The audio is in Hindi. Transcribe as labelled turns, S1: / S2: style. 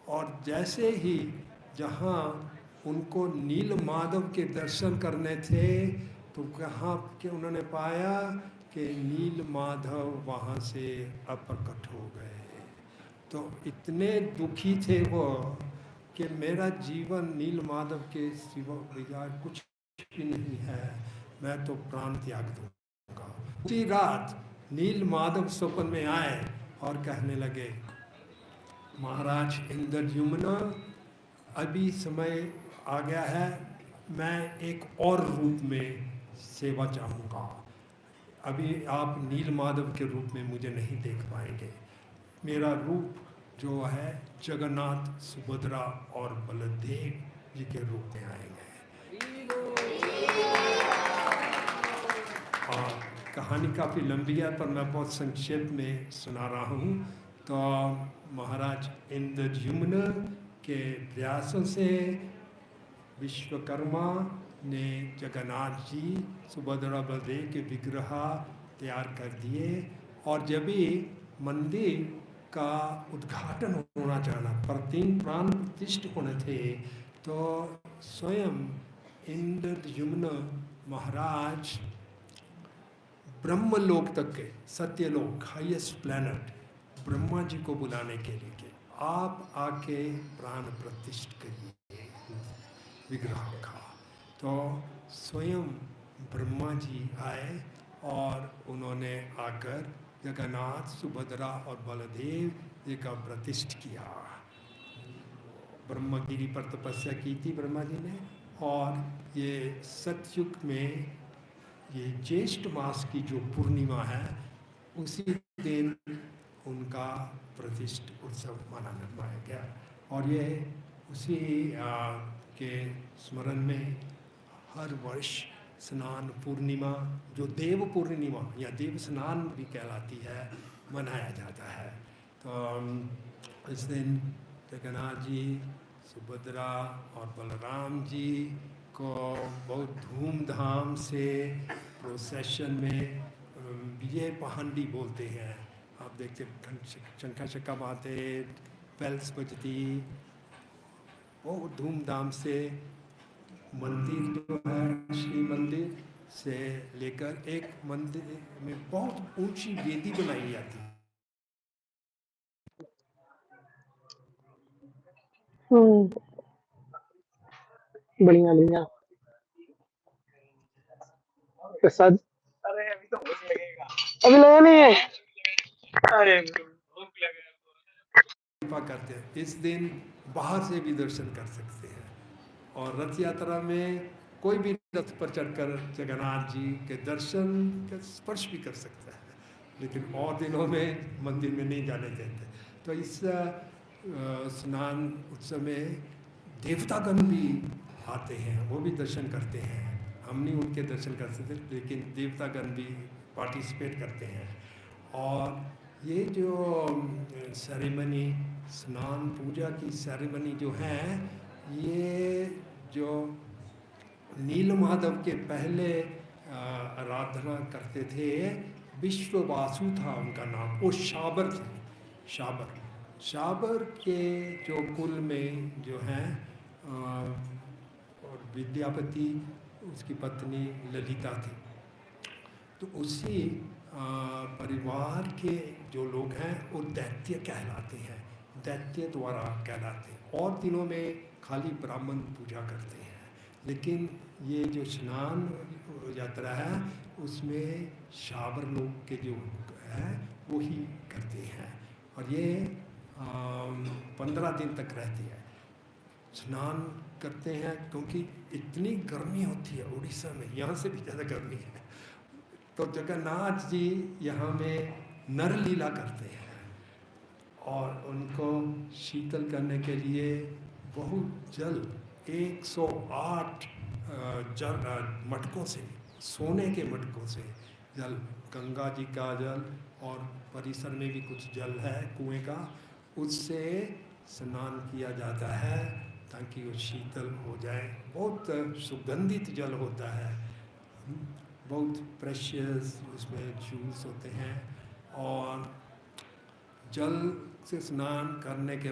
S1: और जैसे ही जहाँ उनको नील माधव के दर्शन करने थे तो कहाँ के उन्होंने पाया कि नील माधव वहाँ से अप्रकट हो गए। तो इतने दुखी थे वो कि मेरा जीवन नील माधव के सिवा बगैर कुछ भी नहीं है, मैं तो प्राण त्याग दूंगा। उसी रात नील माधव स्वप्न में आए और कहने लगे, महाराज इंद्रद्युम्न, अभी समय आ गया है, मैं एक और रूप में सेवा चाहूँगा। अभी आप नील माधव के रूप में मुझे नहीं देख पाएंगे। मेरा रूप जो है जगन्नाथ, सुभद्रा और बलदेव जी के रूप में आएंगे। और कहानी काफ़ी लंबी है पर मैं बहुत संक्षेप में सुना रहा हूँ। तो महाराज इंद्रद्युम्न के प्रयासों से विश्वकर्मा ने जगन्नाथ जी, सुभद्रा बलदेव के विग्रह तैयार कर दिए। और जब भी मंदिर का उद्घाटन होना चाहना, प्राण प्रतिष्ठ होने थे, तो स्वयं इंद्रद्युम्न महाराज ब्रह्मलोक तक के, सत्यलोक, हाईएस्ट प्लैनेट, ब्रह्मा जी को बुलाने के लिए कि आप आके प्राण प्रतिष्ठ करिए विग्रह का। तो स्वयं ब्रह्मा जी आए और उन्होंने आकर जगन्नाथ, सुभद्रा और बलदेव जी का प्रतिष्ठ किया। ब्रह्मगिरी पर तपस्या की थी ब्रह्मा जी ने। और ये सतयुग में ये ज्येष्ठ मास की जो पूर्णिमा है, उसी दिन उनका प्रतिष्ठ उत्सव मनाया गया। और ये उसी के स्मरण में हर वर्ष स्नान पूर्णिमा, जो देव पूर्णिमा या देव स्नान भी कहलाती है, मनाया जाता है। तो इस दिन जगन्नाथ जी, सुभद्रा और बलराम जी को बहुत धूमधाम से प्रोसेशन में विजय पहांडी बोलते हैं, आप देखते शंखा चक्का बाते, बेल्स बजती, बहुत धूमधाम से मंदिर जो है, श्री मंदिर से लेकर एक मंदिर में बहुत ऊंची वेदी बनाई जाती है।
S2: बढ़िया बढ़िया प्रसाद।
S3: अरे अभी तो भूख लगेगा।
S2: अभी लगा नहीं है।
S3: अरे भूख लगेगा।
S1: कृपा करते हैं, इस दिन बाहर से भी दर्शन कर सकते हैं। और रथ यात्रा में कोई भी रथ पर चढ़कर जगन्नाथ जी के दर्शन के स्पर्श भी कर सकता है, लेकिन और दिनों में मंदिर में नहीं जाने देते। तो इस स्नान उत्सव में देवतागण भी आते हैं, वो भी दर्शन करते हैं। हम नहीं उनके दर्शन कर सकते, लेकिन देवतागण भी पार्टिसिपेट करते हैं। और ये जो सेरेमनी, स्नान पूजा की सेरेमनी जो है, ये जो नील माधव के पहले आराधना करते थे, विश्ववासु था उनका नाम, वो शाबर थे। शाबर के जो कुल में जो हैं, और विद्यापति उसकी पत्नी ललिता थी। तो उसी परिवार के जो लोग हैं वो दैत्य कहलाते हैं, दैत्य द्वारा कहलाते हैं। और दिनों में खाली ब्राह्मण पूजा करते हैं, लेकिन ये जो स्नान यात्रा है उसमें शाबर लोग के जो है वो ही करते हैं। और ये 15 दिन तक रहती है, स्नान करते हैं, क्योंकि इतनी गर्मी होती है उड़ीसा में, यहाँ से भी ज़्यादा गर्मी है। तो जगन्नाथ जी यहाँ में नर लीला करते हैं और उनको शीतल करने के लिए बहुत जल, 108 जल मटकों से, सोने के मटकों से जल, गंगा जी का जल और परिसर में भी कुछ जल है कुएं का, उससे स्नान किया जाता है ताकि वो शीतल हो जाए। बहुत सुगंधित जल होता है, बहुत प्रेशियस उसमें जूस होते हैं। और जल से स्नान करने के बाद